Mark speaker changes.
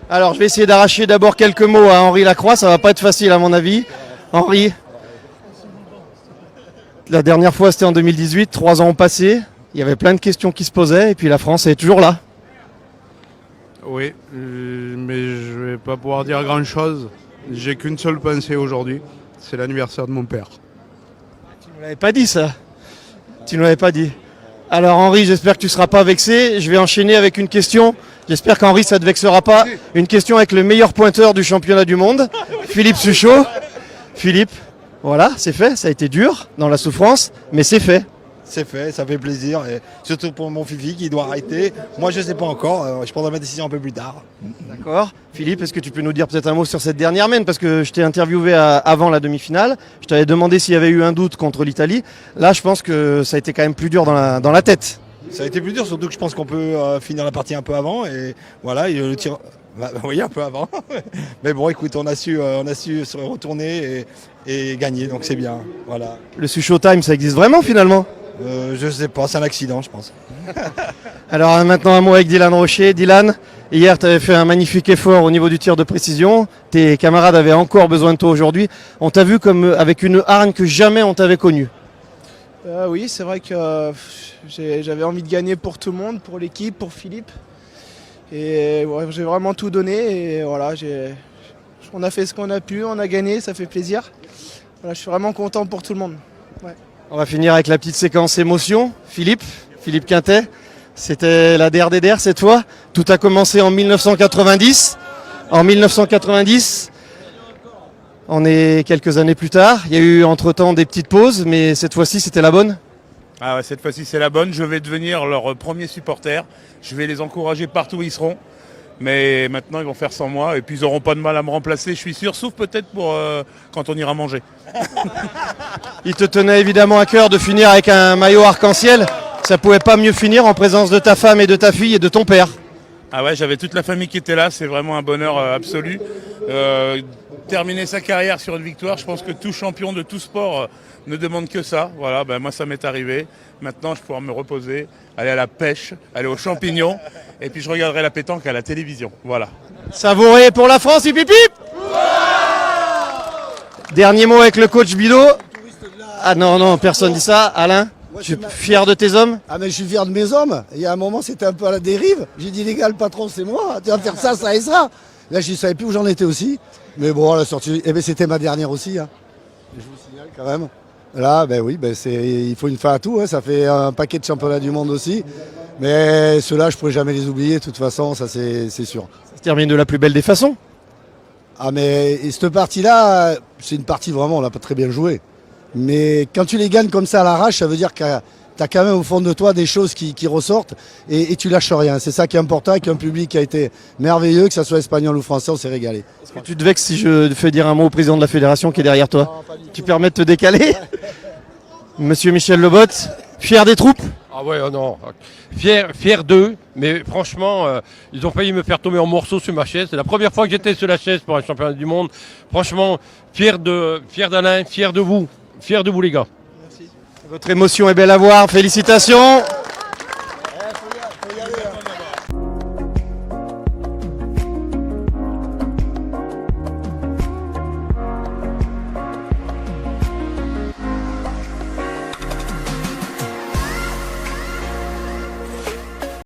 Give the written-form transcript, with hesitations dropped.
Speaker 1: Alors, je vais essayer d'arracher d'abord quelques mots à Henri Lacroix. Ça va pas être facile à mon avis. Henri, la dernière fois c'était en 2018, 3 ans ont passé. Il y avait plein de questions qui se posaient et puis la France est toujours là.
Speaker 2: Oui, mais je vais pas pouvoir dire grand-chose. J'ai qu'une seule pensée aujourd'hui, c'est l'anniversaire de mon père.
Speaker 1: Tu ne l'avais pas dit ça. Tu ne l'avais pas dit. Alors Henri, j'espère que tu ne seras pas vexé. Je vais enchaîner avec une question. J'espère qu'Henri, ça ne te vexera pas. Une question avec le meilleur pointeur du championnat du monde, Philippe Suchot. Philippe, voilà, c'est fait. Ça a été dur dans la souffrance, mais c'est fait.
Speaker 3: C'est fait, ça fait plaisir, et surtout pour mon Fifi qui doit arrêter. Moi je ne sais pas encore, je prendrai ma décision un peu plus tard.
Speaker 1: D'accord. Philippe, est-ce que tu peux nous dire peut-être un mot sur cette dernière mène? Parce que je t'ai interviewé avant la demi-finale, je t'avais demandé s'il y avait eu un doute contre l'Italie. Là je pense que ça a été quand même plus dur dans la tête.
Speaker 3: Ça a été plus dur, surtout que je pense qu'on peut finir la partie un peu avant, et voilà, le tir... oui, un peu avant. Mais bon, écoute, on a su se retourner et gagner, donc c'est bien. Voilà.
Speaker 1: Le Suchot Time, ça existe vraiment finalement?
Speaker 3: Je sais pas, c'est un accident, je pense.
Speaker 1: Alors maintenant un mot avec Dylan Rocher. Dylan, hier tu avais fait un magnifique effort au niveau du tir de précision. Tes camarades avaient encore besoin de toi aujourd'hui. On t'a vu comme avec une hargne que jamais on t'avait connue.
Speaker 4: Oui, c'est vrai que j'avais envie de gagner pour tout le monde, pour l'équipe, pour Philippe. Et ouais, j'ai vraiment tout donné. Et voilà, on a fait ce qu'on a pu, on a gagné, ça fait plaisir. Voilà, je suis vraiment content pour tout le monde. Ouais.
Speaker 1: On va finir avec la petite séquence émotion. Philippe Quintet, c'était la DRDR cette fois. Tout a commencé en 1990. En 1990, on est quelques années plus tard. Il y a eu entre-temps des petites pauses, mais cette fois-ci c'était la bonne.
Speaker 5: Ah ouais, cette fois-ci c'est la bonne. Je vais devenir leur premier supporter. Je vais les encourager partout où ils seront. Mais maintenant, ils vont faire sans moi et puis ils n'auront pas de mal à me remplacer, je suis sûr, sauf peut-être pour quand on ira manger.
Speaker 1: Il te tenait évidemment à cœur de finir avec un maillot arc-en-ciel. Ça pouvait pas mieux finir en présence de ta femme et de ta fille et de ton père.
Speaker 5: Ah ouais, j'avais toute la famille qui était là, c'est vraiment un bonheur absolu. Terminer sa carrière sur une victoire, je pense que tout champion de tout sport ne demande que ça. Voilà, ben moi ça m'est arrivé. Maintenant, je pourrai me reposer, aller à la pêche, aller aux champignons, et puis je regarderai la pétanque à la télévision. Voilà.
Speaker 1: Savouré pour la France, hip hip hip. Dernier mot avec le coach Bido. Ah non, personne dit ça. Alain, tu es fier de tes hommes?
Speaker 6: Ah mais je suis fier de mes hommes. Il y a un moment, c'était un peu à la dérive. J'ai dit les gars, le patron c'est moi. Tu vas faire ça et ça. Là, je ne savais plus où j'en étais aussi. Mais bon, la sortie, eh ben, c'était ma dernière aussi. Hein. Je vous signale quand même. Là, ben oui, il faut une fin à tout. Hein. Ça fait un paquet de championnats du monde aussi. Mais ceux-là, je ne pourrais jamais les oublier. De toute façon, ça c'est sûr.
Speaker 1: Ça se termine de la plus belle des façons.
Speaker 6: Ah mais et cette partie-là, c'est une partie vraiment, on n'a pas très bien joué. Mais quand tu les gagnes comme ça à l'arrache, ça veut dire que tu as quand même au fond de toi des choses qui ressortent et tu lâches rien. C'est ça qui est important, avec un public qui a été merveilleux, que ce soit espagnol ou français, on s'est régalé.
Speaker 1: Est-ce que tu te vexes si je fais dire un mot au président de la fédération qui est derrière toi? Non, tu permets de te décaler? Monsieur Michel Lebotte, fier des troupes?
Speaker 7: Ah ouais, oh non, fier d'eux, mais franchement, ils ont failli me faire tomber en morceaux sur ma chaise. C'est la première fois que j'étais sur la chaise pour un championnat du monde. Franchement, fier d'Alain, fier de vous les gars.
Speaker 1: Merci. Votre émotion est belle à voir, félicitations.